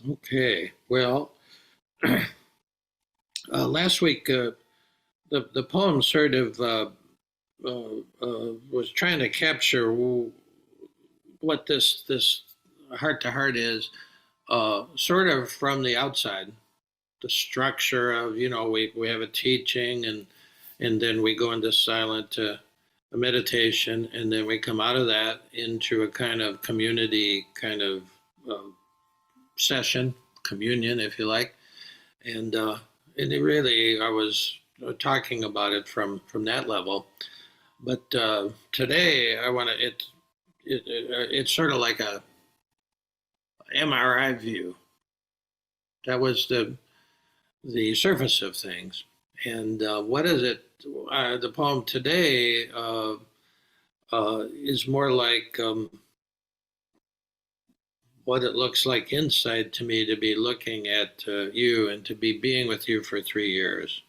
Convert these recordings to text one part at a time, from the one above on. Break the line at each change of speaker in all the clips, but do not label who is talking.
Okay. Well, last week the poem sort of was trying to capture what this heart to heart is, sort of from the outside. The structure of we have a teaching and then we go into silent a meditation and then we come out of that into a kind of community kind of uh, session communion if you like and it really I was talking about it from that level. But today I want to it's sort of like a MRI view. That was the surface of things. And what is it? The poem today is more like what it looks like inside to me to be looking at you and to be being with you for 3 years.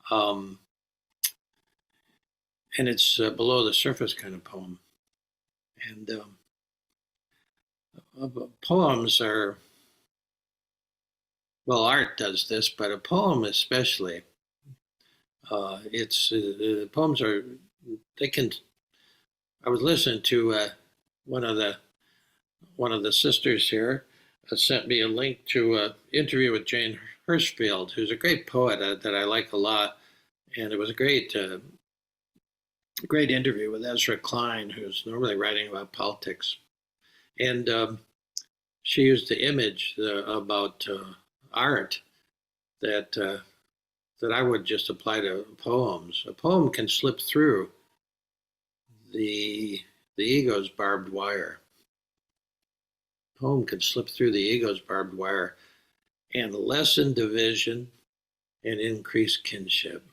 Um, and it's below the surface kind of poem. And poems are, well, art does this, but a poem especially, poems are, they can, I was listening to one of the one of the sisters here sent me a link to an interview with Jane Hirschfield, who's a great poet that I like a lot. And it was a great interview with Ezra Klein, who's normally writing about politics. And she used the image about art that that I would just apply to poems. A poem can slip through the ego's barbed wire. A poem can slip through the ego's barbed wire and lessen division and increase kinship.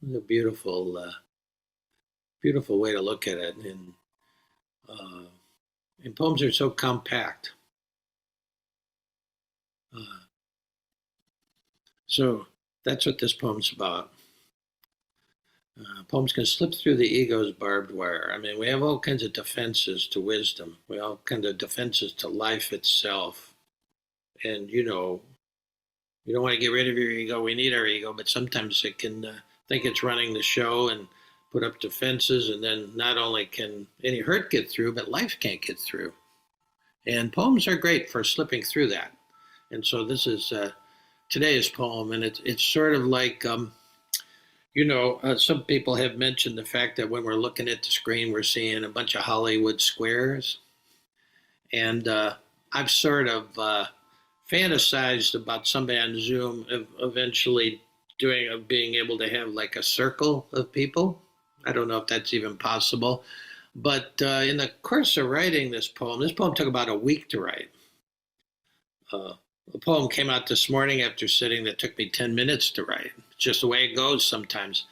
It's a beautiful way to look at it. And poems are so compact. Uh, so that's what this poem's about. Poems can slip through the ego's barbed wire. I mean, we have all kinds of defenses to wisdom. We have all kinds of defenses to life itself. And you don't want to get rid of your ego. We need our ego, but sometimes it can think it's running the show and put up defenses, and then not only can any hurt get through, but life can't get through. And poems are great for slipping through that. And so this is today's poem, and it's sort of like some people have mentioned the fact that when we're looking at the screen, we're seeing a bunch of Hollywood squares. And I've sort of fantasized about somebody on Zoom eventually being able to have like a circle of people. I don't know if that's even possible. But in the course of writing this poem took about a week to write. The poem came out this morning after sitting that took me 10 minutes to write. It's just the way it goes sometimes.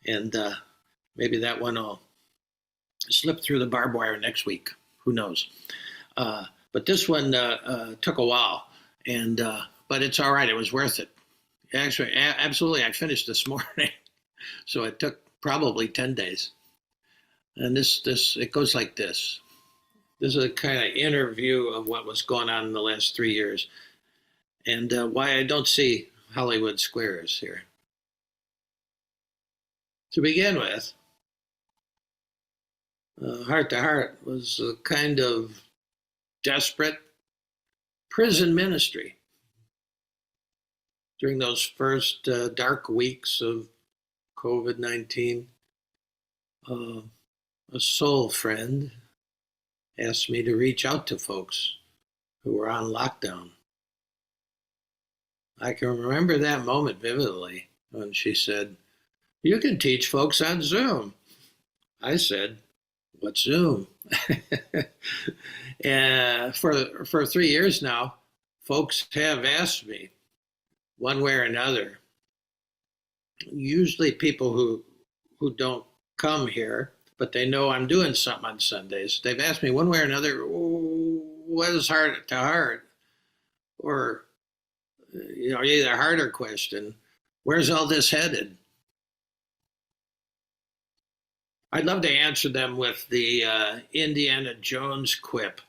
And maybe that one will slip through the barbed wire next week. Who knows? But this one took a while, and but it's all right. It was worth it. Actually, absolutely, I finished this morning, so it took probably 10 days. And this it goes like this. This is a kind of interview of what was going on in the last 3 years, and why I don't see Hollywood squares here. To begin with, Heart to Heart was a kind of desperate prison ministry during those first dark weeks of COVID-19. A soul friend asked me to reach out to folks who were on lockdown. I can remember that moment vividly when she said, "You can teach folks on Zoom." I said, "What's Zoom?" And for 3 years now, folks have asked me one way or another. Usually people who don't come here, but they know I'm doing something on Sundays. They've asked me one way or another, what is Heart to Heart? Or, either harder question, where's all this headed? I'd love to answer them with the Indiana Jones quip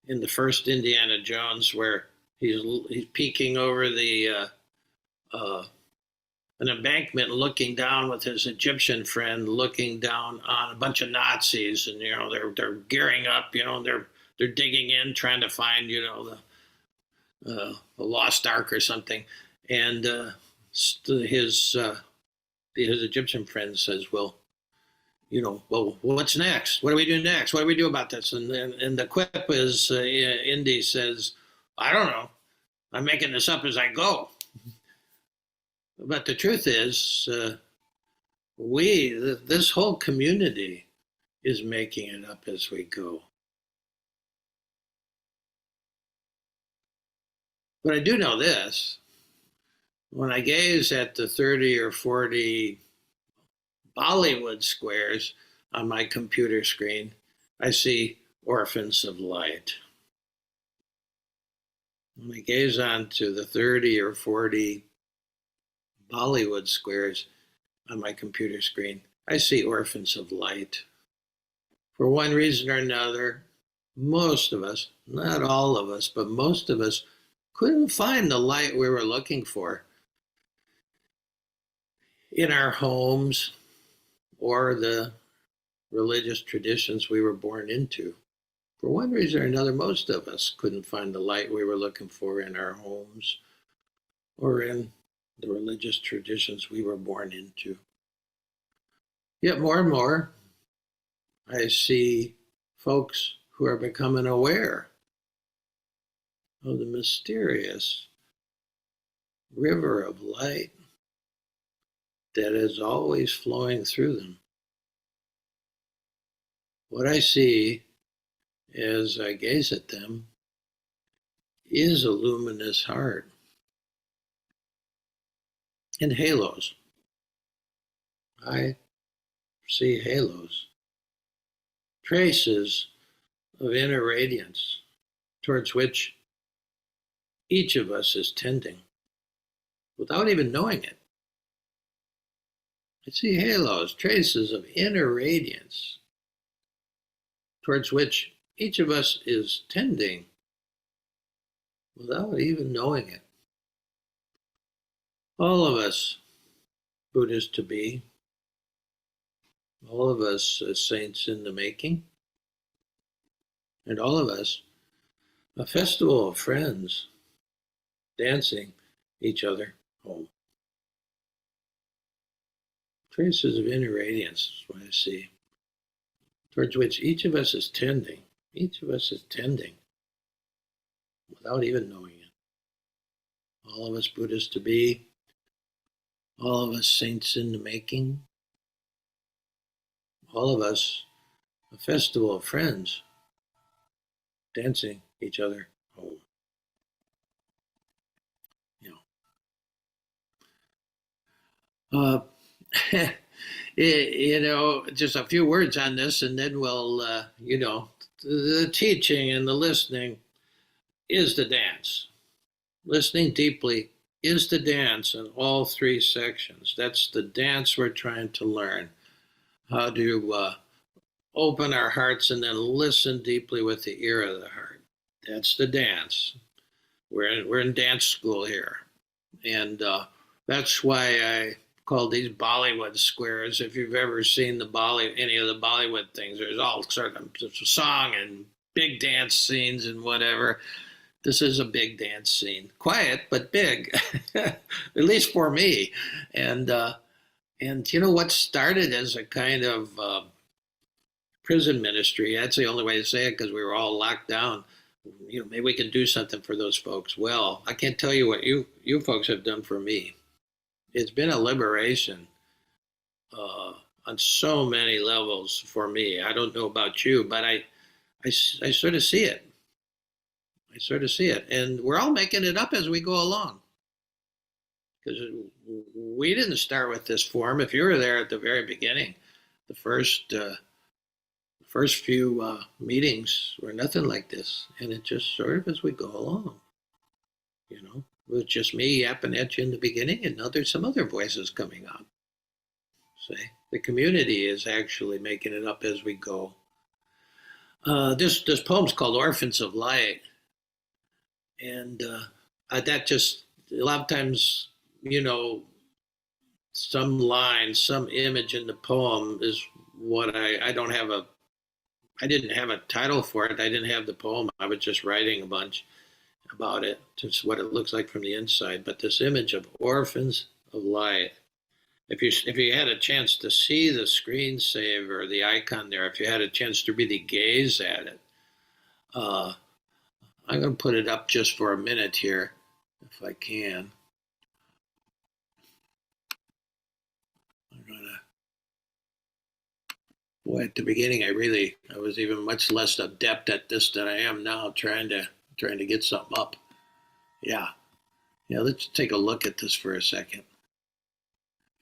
in the first Indiana Jones, where he's peeking over the an embankment, looking down with his Egyptian friend, looking down on a bunch of Nazis, and they're gearing up. They're digging in, trying to find the lost ark or something, and his Egyptian friend says, well, what's next? What do we do next? What do we do about this? And the quip is, Indy says, I don't know. I'm making this up as I go. But the truth is, this whole community is making it up as we go. But I do know this. When I gaze at the 30 or 40 Bollywood squares on my computer screen, I see Orphans of Light. When I gaze onto the 30 or 40 Bollywood squares on my computer screen, I see Orphans of Light. For one reason or another, most of us, not all of us, but most of us couldn't find the light we were looking for in our homes or the religious traditions we were born into. For one reason or another, most of us couldn't find the light we were looking for in our homes or in the religious traditions we were born into. Yet more and more, I see folks who are becoming aware of the mysterious river of light that is always flowing through them. What I see as I gaze at them is a luminous heart and halos. I see halos, traces of inner radiance towards which each of us is tending without even knowing it. I see halos, traces of inner radiance towards which each of us is tending without even knowing it. All of us Buddhas to be, all of us saints in the making, and all of us a festival of friends dancing each other home. Traces of inner radiance is what I see, towards which each of us is tending. Each of us is tending without even knowing it. All of us Buddhas to be, all of us saints in the making, all of us a festival of friends dancing each other home. Just a few words on this, and then we'll, the teaching and the listening is the dance. Listening deeply is the dance in all three sections. That's the dance we're trying to learn. How to open our hearts and then listen deeply with the ear of the heart. That's the dance. We're in dance school here. And that's why I call these Bollywood squares. If you've ever seen any of the Bollywood things, there's all sort of song and big dance scenes and whatever. This is a big dance scene. Quiet, but big, at least for me. And what started as a kind of prison ministry, that's the only way to say it because we were all locked down. Maybe we can do something for those folks. Well, I can't tell you what you folks have done for me. It's been a liberation on so many levels for me. I don't know about you, but I sort of see it. I sort of see it. And we're all making it up as we go along. Because we didn't start with this form. If you were there at the very beginning, the first few meetings were nothing like this. And it just sort of as we go along, it was just me yapping at you in the beginning, and now there's some other voices coming up. See, the community is actually making it up as we go. This poem's called Orphans of Light. And That just a lot of times, you know, some line, some image in the poem is what I don't have a I didn't have a title for it. I didn't have the poem. I was just writing a bunch about it, just what it looks like from the inside. But this image of orphans of light. If you had a chance to see the screensaver, the icon there, if you had a chance to really gaze at it, uh, I'm going to put it up just for a minute here, if I can. I'm going to. Boy, at the beginning, I was even much less adept at this than I am now, trying to get something up. Yeah, yeah. Let's take a look at this for a second.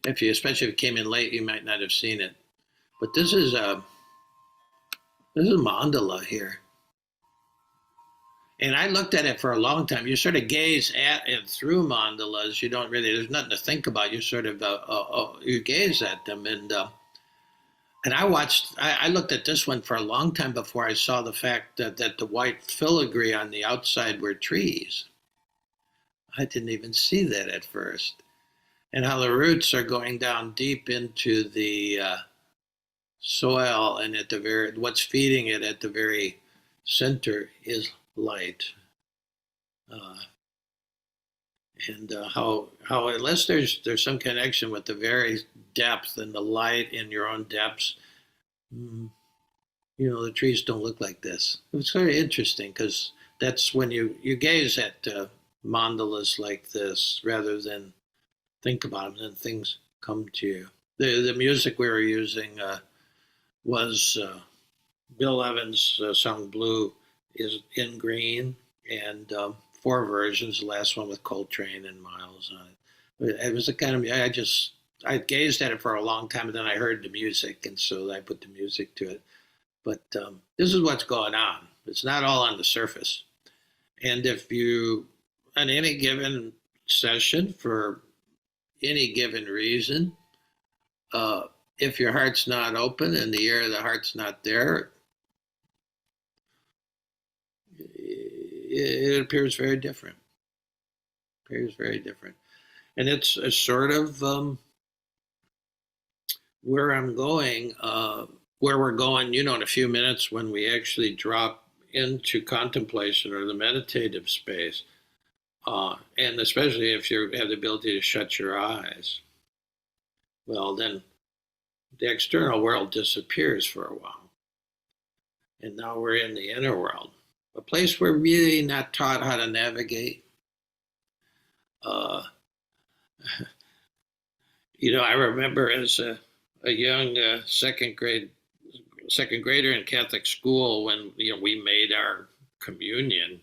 Especially if you came in late, you might not have seen it. But this is mandala here, and I looked at it for a long time. You sort of gaze at and through mandalas. You don't really. There's nothing to think about. You sort of you gaze at them, and I looked at this one for a long time before I saw the fact that the white filigree on the outside were trees. I didn't even see that at first. And how the roots are going down deep into the soil, and what's feeding it at the very center is light. Uh, and how unless there's some connection with the very depth and the light in your own depths, mm, the trees don't look like this. It's very interesting because that's when you gaze at mandalas like this rather than think about them, and things come to you. The music we were using was Bill Evans' song "Blue" is in green, and four versions. The last one with Coltrane and Miles on it. It was a kind of I gazed at it for a long time, and then I heard the music, and so I put the music to it. But this is what's going on. It's not all on the surface. And if you, on any given session, for any given reason, if your heart's not open and the air of the heart's not there, it appears very different. It appears very different. And it's a sort of where I'm going, where we're going, in a few minutes when we actually drop into contemplation or the meditative space. And especially if you have the ability to shut your eyes, well, then the external world disappears for a while. And now we're in the inner world, a place we're really not taught how to navigate. Uh, I remember as a young second grader in Catholic school when we made our communion.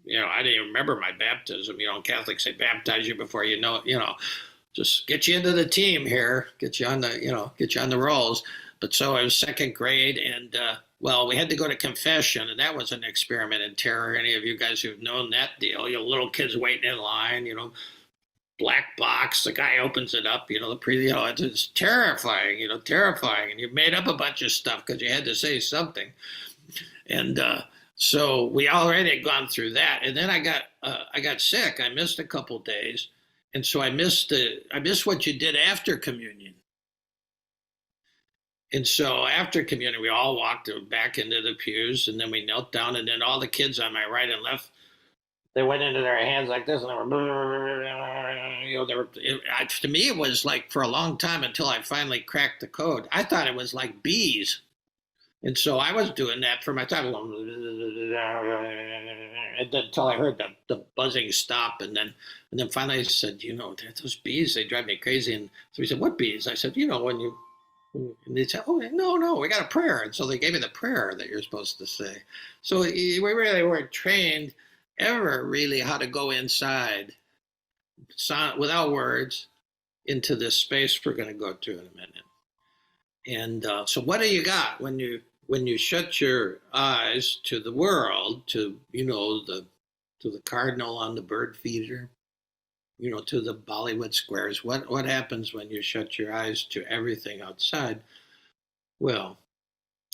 I didn't even remember my baptism. Catholics say baptize you before just get you into the team here, get you on the rolls. But so I was second grade, and well, we had to go to confession, and that was an experiment in terror. Any of you guys who've known that deal, little kids waiting in line, black box, the guy opens it up, it's terrifying, terrifying, and you made up a bunch of stuff because you had to say something, and so we already had gone through that, and then I got sick. I missed a couple days, and so I missed what you did after communion. And so after communion, we all walked back into the pews, and then we knelt down, and then all the kids on my right and left, they went into their hands like this, and to me, it was like for a long time until I finally cracked the code. I thought it was like bees. And so I was doing that for my time, until I heard the buzzing stop, and then finally I said, those bees, they drive me crazy. And so he said, "What bees?" I said, when you, and they said, "Oh no, we got a prayer." And so they gave me the prayer that you're supposed to say. So we really weren't trained ever really how to go inside without words into this space we're going to go to in a minute. And so what do you got when you shut your eyes to the world, to the cardinal on the bird feeder, to the Bollywood squares? What happens when you shut your eyes to everything outside? Well,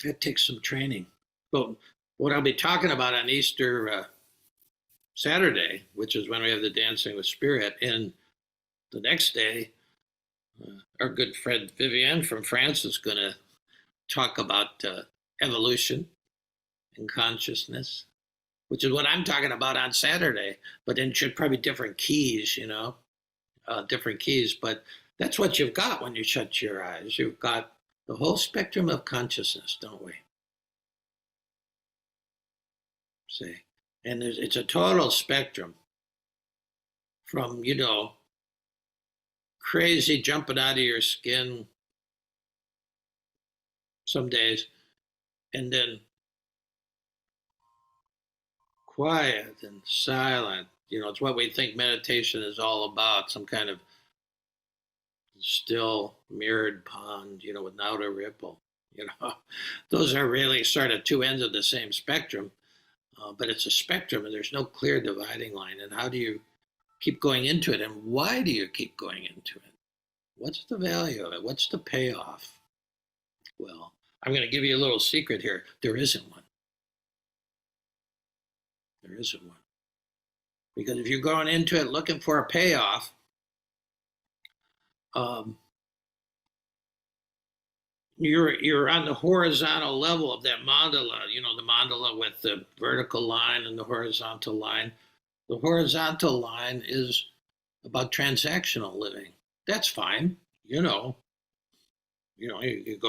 it takes some training. But what I'll be talking about on Easter Saturday, which is when we have the Dancing with Spirit, and the next day, our good friend Vivienne from France is going to talk about evolution and consciousness, which is what I'm talking about on Saturday, but in probably different keys, different keys. But that's what you've got when you shut your eyes. You've got the whole spectrum of consciousness, don't we? See? And it's a total spectrum from, crazy jumping out of your skin some days, and then quiet and silent. It's what we think meditation is all about, some kind of still mirrored pond, without a ripple. Those are really sort of two ends of the same spectrum, but it's a spectrum and there's no clear dividing line. And how do you keep going into it? And why do you keep going into it? What's the value of it? What's the payoff? Well, I'm going to give you a little secret here. There isn't one. There isn't one. Because if you're going into it looking for a payoff, you're on the horizontal level of that mandala, the mandala with the vertical line and the horizontal line. The horizontal line is about transactional living. That's fine. You go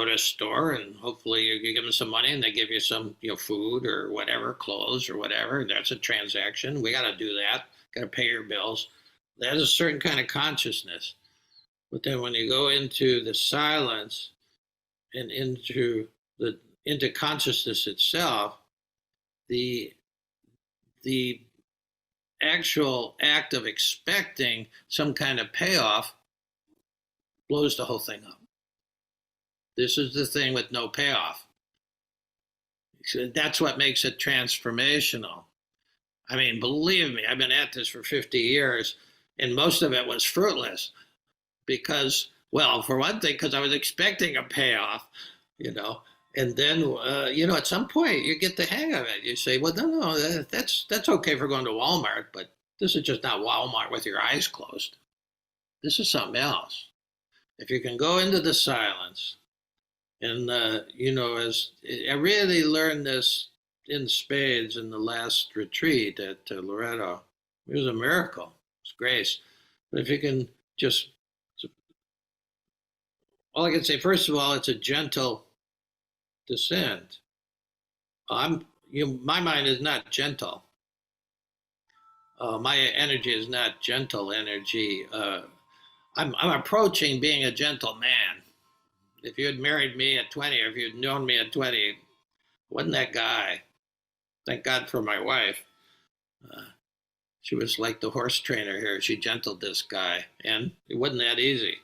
to a store and hopefully you give them some money and they give you some, food or whatever, clothes or whatever. That's a transaction. We got to do that. Got to pay your bills. That's a certain kind of consciousness. But then when you go into the silence and into consciousness itself, the actual act of expecting some kind of payoff blows the whole thing up. This is the thing with no payoff. So that's what makes it transformational. I mean, believe me, I've been at this for 50 years, and most of it was fruitless because, well, for one thing, because I was expecting a payoff, and then, at some point you get the hang of it. You say, well, no, that's okay for going to Walmart, but this is just not Walmart with your eyes closed. This is something else. If you can go into the silence, and, as I really learned this in spades in the last retreat at Loretto, it was a miracle. It's grace. But if you can just, all I can say, first of all, it's a gentle descent. My mind is not gentle. My energy is not gentle energy. I'm approaching being a gentle man. If you had married me at 20, or if you'd known me at 20, wasn't that guy. Thank God for my wife. She was like the horse trainer here. She gentled this guy, and it wasn't that easy.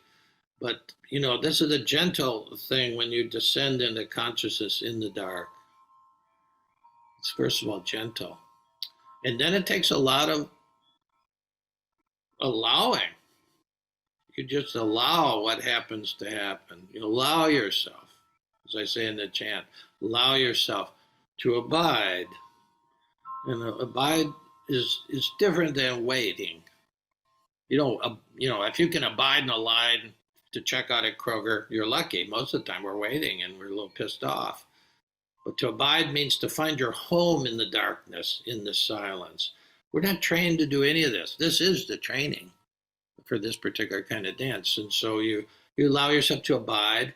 But, this is a gentle thing when you descend into consciousness in the dark. It's first of all gentle. And then it takes a lot of allowing. You just allow what happens to happen. You allow yourself, as I say in the chant, allow yourself to abide. And abide is different than waiting. If you can abide in a line to check out at Kroger, you're lucky. Most of the time we're waiting and we're a little pissed off. But to abide means to find your home in the darkness, in the silence. We're not trained to do any of this. This is the training for this particular kind of dance. And so you allow yourself to abide.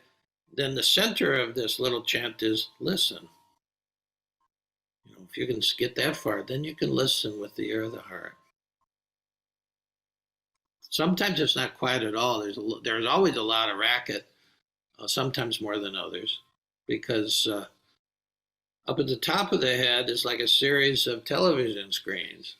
Then the center of this little chant is listen. If you can get that far, then you can listen with the ear of the heart. Sometimes it's not quiet at all. There's always a lot of racket, sometimes more than others, because up at the top of the head is like a series of television screens.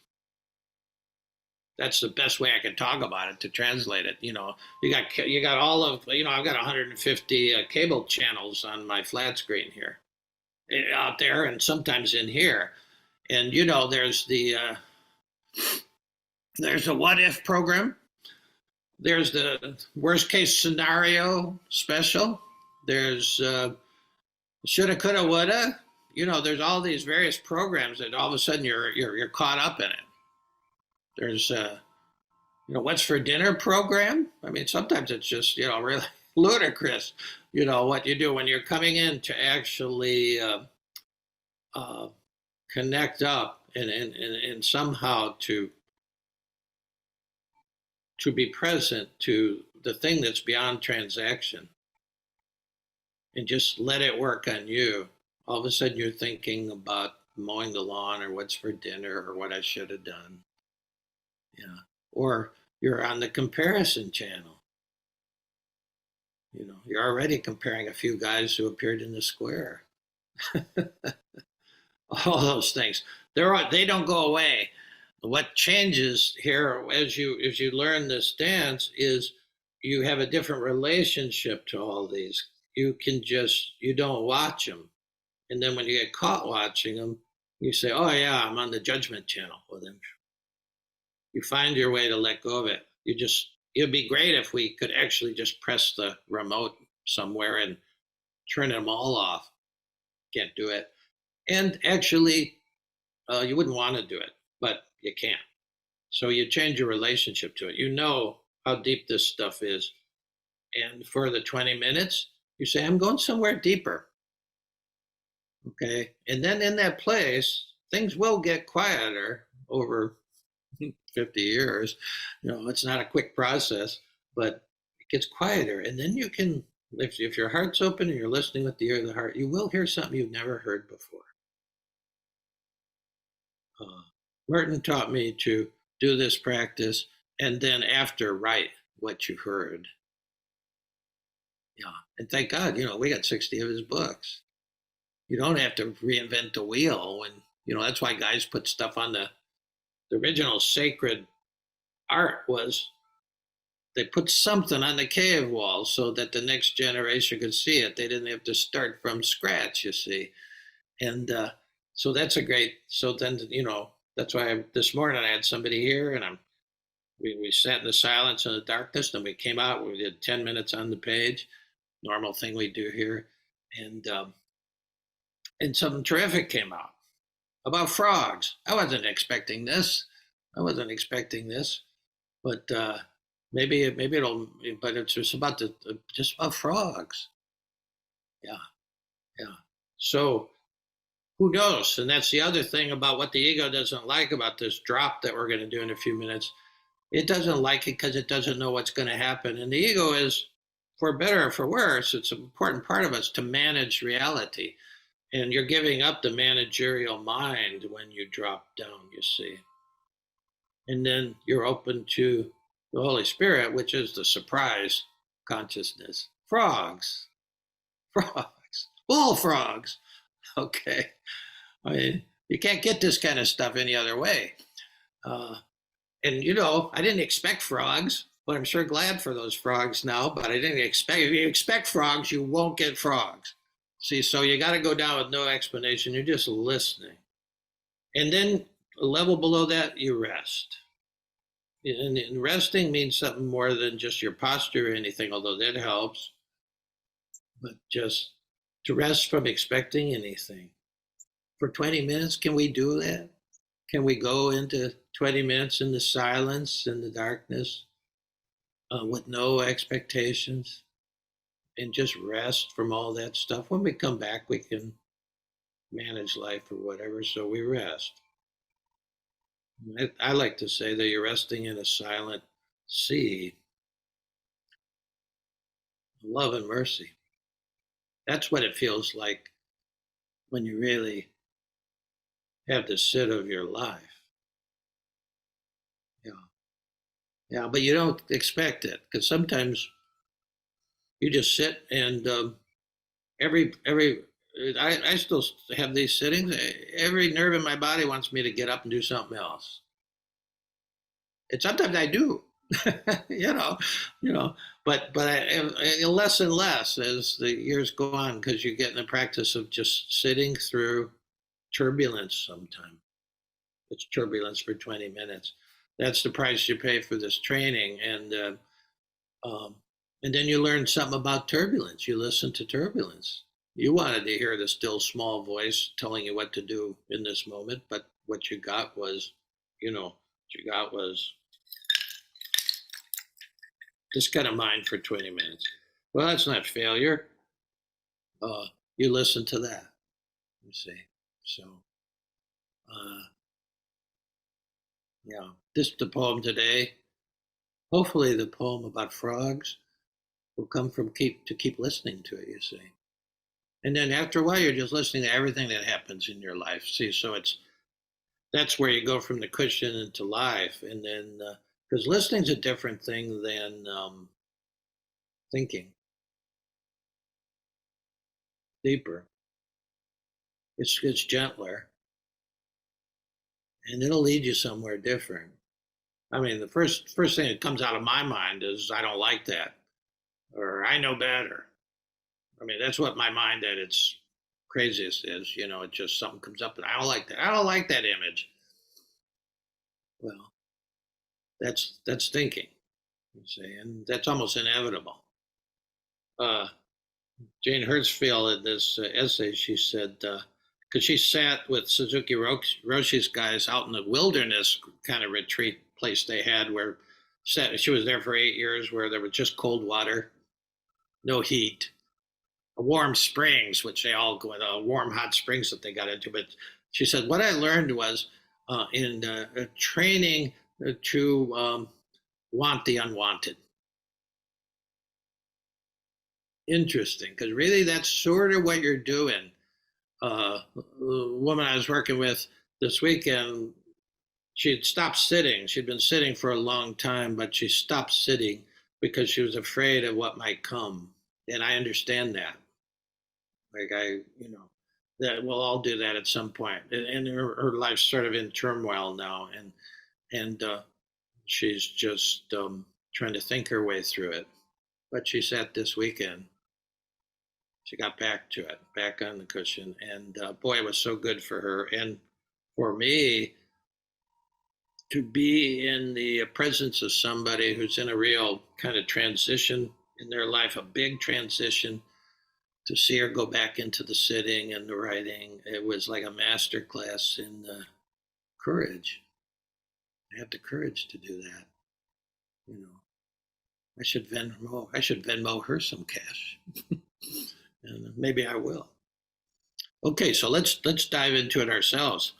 That's the best way I can talk about it, to translate it. You got all of, I've got 150 cable channels on my flat screen here, out there, and sometimes in here. And, there's a what if program. There's the worst case scenario special. There's shoulda, coulda, woulda. There's all these various programs that all of a sudden you're caught up in it. There's what's for dinner program. I mean, sometimes it's just really ludicrous. What you do when you're coming in to actually uh, connect up and somehow to be present to the thing that's beyond transaction and just let it work on you. All of a sudden, you're thinking about mowing the lawn or what's for dinner or what I should have done. Yeah. Or you're on the comparison channel. You're already comparing a few guys who appeared in the square. All those things. They don't go away. What changes here as you learn this dance is you have a different relationship to all these. You don't watch them. And then when you get caught watching them, you say, "Oh yeah, I'm on the judgment channel." Well, then you find your way to let go of it. It'd be great if we could actually just press the remote somewhere and turn them all off. Can't do it. And actually, you wouldn't want to do it, but you can't. So you change your relationship to it. You know how deep this stuff is. And for the 20 minutes, you say, I'm going somewhere deeper. Okay. And then in that place, things will get quieter over 50 years. It's not a quick process, but it gets quieter. And then you can, if your heart's open and you're listening with the ear of the heart, you will hear something you've never heard before. Merton taught me to do this practice and then after write what you heard. Yeah. And thank God, we got 60 of his books. You don't have to reinvent the wheel. And, that's why guys put stuff on the original sacred art was they put something on the cave wall so that the next generation could see it. They didn't have to start from scratch, you see. And so that's so then, that's why this morning I had somebody here and we sat in the silence and the darkness and we came out, we did 10 minutes on the page, normal thing we do here. And something terrific came out about frogs. I wasn't expecting this. But maybe it'll. But it's just about frogs. Yeah, yeah. So who knows? And that's the other thing about what the ego doesn't like about this drop that we're going to do in a few minutes. It doesn't like it because it doesn't know what's going to happen. And the ego is, for better or for worse, it's an important part of us to manage reality. And you're giving up the managerial mind when you drop down, you see. And then you're open to the Holy Spirit, which is the surprise consciousness. Frogs, bullfrogs. Okay. I mean, you can't get this kind of stuff any other way. And I didn't expect frogs, but I'm sure glad for those frogs now. But I didn't expect. If you expect frogs, you won't get frogs. See, so you got to go down with no explanation. You're just listening, and then a level below that, you rest. And resting means something more than just your posture or anything, although that helps. But just to rest from expecting anything. For 20 minutes, can we do that? Can we go into 20 minutes in the silence, in the darkness, with no expectations, and just rest from all that stuff? When we come back, we can manage life or whatever, so we rest. I like to say that you're resting in a silent sea of love and mercy. That's what it feels like when you really have the sit of your life. Yeah. Yeah, but you don't expect it because sometimes you just sit and every I still have these sittings. Every nerve in my body wants me to get up and do something else. And sometimes I do, you know, but less and less as the years go on because you get in the practice of just sitting through turbulence. Sometimes it's turbulence for 20 minutes. That's the price you pay for this training, um, and then you learn something about turbulence. You listen to turbulence. You wanted to hear the still small voice telling you what to do in this moment, but what you got was, you know, What you got was just got a mind for 20 minutes. Well, that's not failure. Uh, you listen to that, you see. So, uh, yeah, this is the poem today. Hopefully, the poem about frogs will come from keep listening to it, you see. And then after a while, you're just listening to everything that happens in your life. See, so that's where you go from the cushion into life, and then because listening's a different thing than thinking, deeper. It's gentler, and it'll lead you somewhere different. I mean, the first thing that comes out of my mind is I don't like that, or I know better. I mean, that's what my mind at its craziest is. You know, it just something comes up and I don't like that. I don't like that image. Well, that's thinking, you see, and that's almost inevitable. Uh, Jane Hertzfeld in this essay, she said, because she sat with Suzuki Roshi's guys out in the wilderness kind of retreat place they had where she was there for 8 years where there was just cold water, no heat, warm springs, which they all go warm, hot springs that they got into. But she said, what I learned was in training to want the unwanted. Interesting, because really that's sort of what you're doing. The woman I was working with this weekend, she had stopped sitting. She'd been sitting for a long time, but she stopped sitting because she was afraid of what might come. And I understand that. Like that we'll all do that at some point. And her life's sort of in turmoil now, and she's just trying to think her way through it. But she sat this weekend. She got back to it, back on the cushion, and boy, it was so good for her and for me to be in the presence of somebody who's in a real kind of transition in their life, a big transition. To see her go back into the sitting and the writing, it was like a master class in courage. I have the courage to do that. You know, I should Venmo her some cash, and maybe I will. Okay, so let's dive into it ourselves.